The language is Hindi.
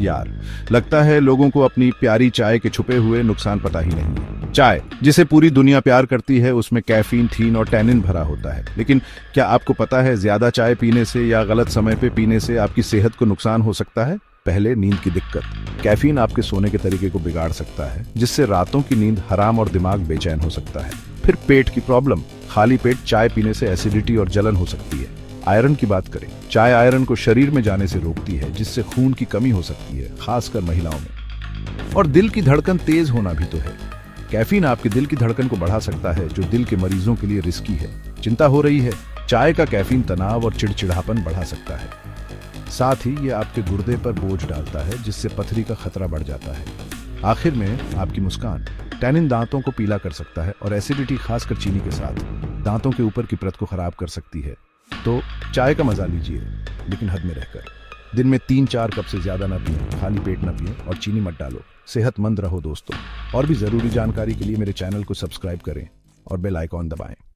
यार, लगता है लोगों को अपनी प्यारी चाय के छुपे हुए नुकसान पता ही नहीं है। चाय जिसे पूरी दुनिया प्यार करती है उसमें कैफीन, थीन और टैनिन भरा होता है, लेकिन क्या आपको पता है ज्यादा चाय पीने से या गलत समय पे पीने से आपकी सेहत को नुकसान हो सकता है। पहले, नींद की दिक्कत। कैफीन आपके सोने के तरीके को बिगाड़ सकता है, जिससे रातों की नींद हराम और दिमाग बेचैन हो सकता है। फिर पेट की प्रॉब्लम। खाली पेट चाय पीने से एसिडिटी और जलन हो सकती है। आयरन की बात करें, चाय आयरन को शरीर में जाने से रोकती है, जिससे खून की कमी हो सकती है, खासकर महिलाओं में। और दिल की धड़कन तेज होना भी तो है। कैफीन आपके दिल की धड़कन को बढ़ा सकता है, जो दिल के मरीजों के लिए रिस्की है। चिंता हो रही है? चाय का कैफीन तनाव और चिड़चिड़ापन बढ़ा सकता है। साथ ही ये आपके गुर्दे पर बोझ डालता है, जिससे पथरी का खतरा बढ़ जाता है। आखिर में आपकी मुस्कान। टैनिन दांतों को पीला कर सकता है और एसिडिटी, खासकर चीनी के साथ, दांतों के ऊपर की परत को खराब कर सकती है। तो चाय का मजा लीजिए, लेकिन हद में रहकर। दिन में 3-4 कप से ज्यादा ना पिए, खाली पेट ना पिए और चीनी मत डालो। सेहतमंद रहो दोस्तों। और भी जरूरी जानकारी के लिए मेरे चैनल को सब्सक्राइब करें और बेल आइकॉन दबाएं।